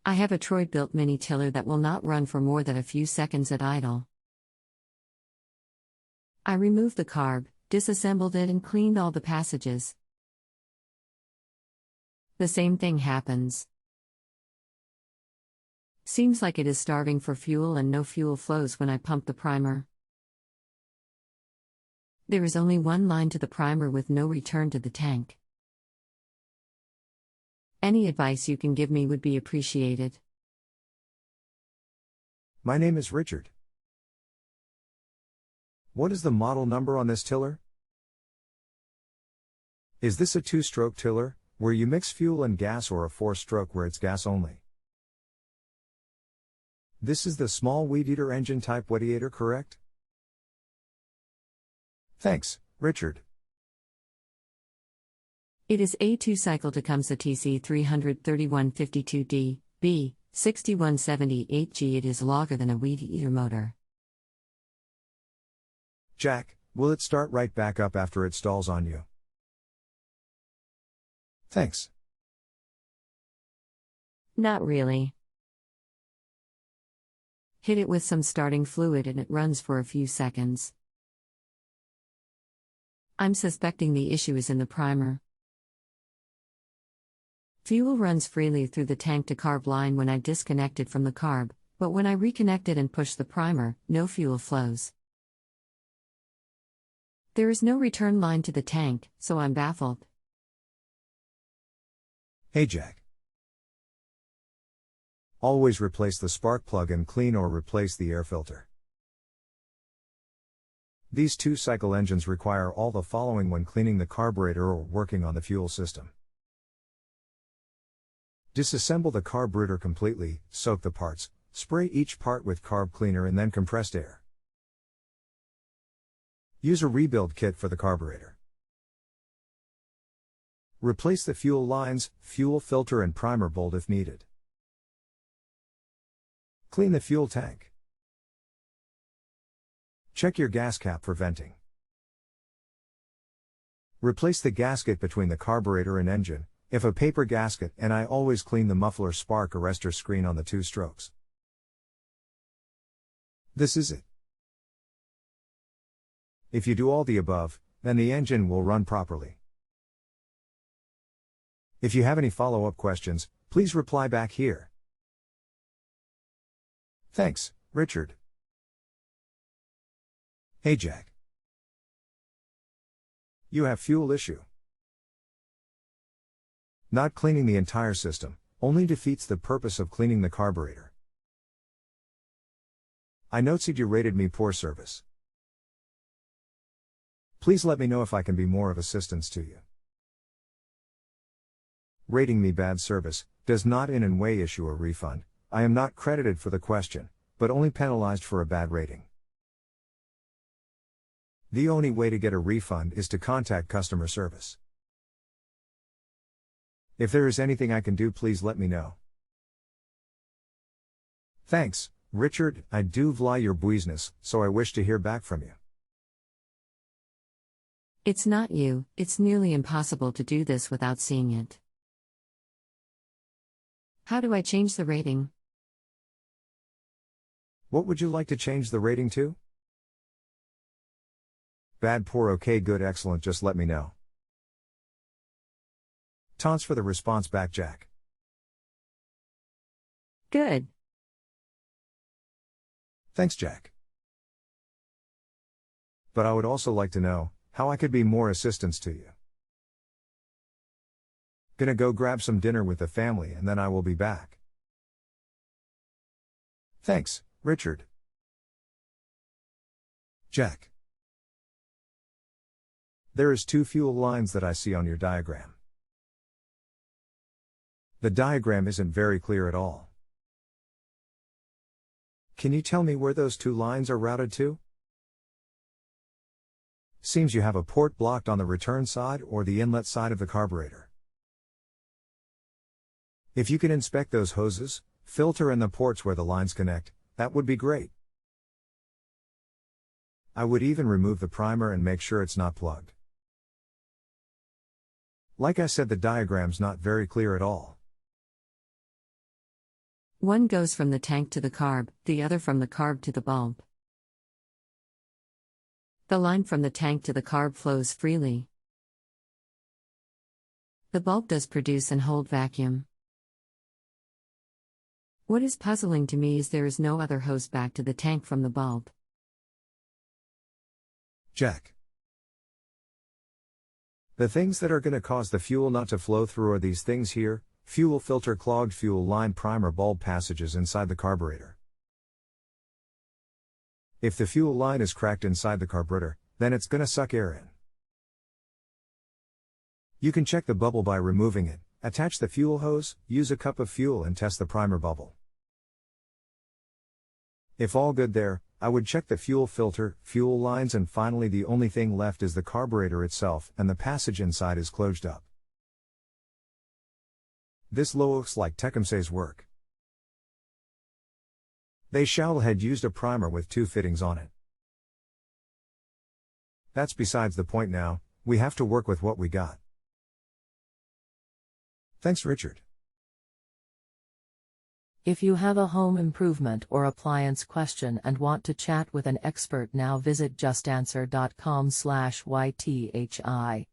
I have a Troy Bilt mini tiller that will not run for more than a few seconds at idle. I removed the carb, disassembled it, and cleaned all the passages. The same thing happens. Seems like it is starving for fuel and no fuel flows when I pump the primer. There is only one line to the primer with no return to the tank. Any advice you can give me would be appreciated. My name is Richard. What is the model number on this tiller? Is this a 2-stroke tiller, where you mix fuel and gas, or a 4-stroke where it's gas only? This is the small weedeater engine type weddeater, correct? Thanks, Richard. It is a 2-cycle Tecumseh TC 33152D, B, 6178G. It is longer than a weedeater motor. Jack, will it start right back up after it stalls on you? Thanks. Not really. Hit it with some starting fluid and it runs for a few seconds. I'm suspecting the issue is in the primer. Fuel runs freely through the tank to carb line when I disconnect it from the carb, but when I reconnect it and push the primer, no fuel flows. There is no return line to the tank, so I'm baffled. Hey Jack. Always replace the spark plug and clean or replace the air filter. These 2-cycle engines require all the following when cleaning the carburetor or working on the fuel system. Disassemble the carburetor completely, soak the parts, spray each part with carb cleaner and then compressed air. Use a rebuild kit for the carburetor. Replace the fuel lines, fuel filter and primer bolt if needed. Clean the fuel tank. Check your gas cap for venting. Replace the gasket between the carburetor and engine, if a paper gasket, and I always clean the muffler spark arrestor screen on the 2 strokes. This is it. If you do all the above, then the engine will run properly. If you have any follow-up questions, please reply back here. Thanks, Richard. Hey Jack. You have fuel issue. Not cleaning the entire system only defeats the purpose of cleaning the carburetor. I noticed you rated me poor service. Please let me know if I can be more of assistance to you. Rating me bad service does not in any way issue a refund. I am not credited for the question, but only penalized for a bad rating. The only way to get a refund is to contact customer service. If there is anything I can do, please let me know. Thanks, Richard. I do value your business, so I wish to hear back from you. It's not you, it's nearly impossible to do this without seeing it. How do I change the rating? What would you like to change the rating to? Bad, poor, okay, good, excellent, just let me know. Taunts for the response back, Jack. Good. Thanks, Jack. But I would also like to know how I could be more assistance to you. Gonna go grab some dinner with the family and then I will be back. Thanks, Richard. Jack. There is 2 fuel lines that I see on your diagram. The diagram isn't very clear at all. Can you tell me where those 2 lines are routed to? Seems you have a port blocked on the return side or the inlet side of the carburetor. If you can inspect those hoses, filter and the ports where the lines connect, that would be great. I would even remove the primer and make sure it's not plugged. Like I said, the diagram's not very clear at all. One goes from the tank to the carb, the other from the carb to the bulb. The line from the tank to the carb flows freely. The bulb does produce and hold vacuum. What is puzzling to me is there is no other hose back to the tank from the bulb. Check. The things that are going to cause the fuel not to flow through are these things here: fuel filter clogged, fuel line, primer, bulb passages inside the carburetor. If the fuel line is cracked inside the carburetor, then it's going to suck air in. You can check the bubble by removing it, attach the fuel hose, use a cup of fuel and test the primer bubble. If all good there, I would check the fuel filter, fuel lines, and finally the only thing left is the carburetor itself, and the passage inside is closed up. This looks like Tecumseh's work. They had used a primer with 2 fittings on it. That's besides the point now, we have to work with what we got. Thanks, Richard. If you have a home improvement or appliance question and want to chat with an expert now, visit JustAnswer.com/YTHI.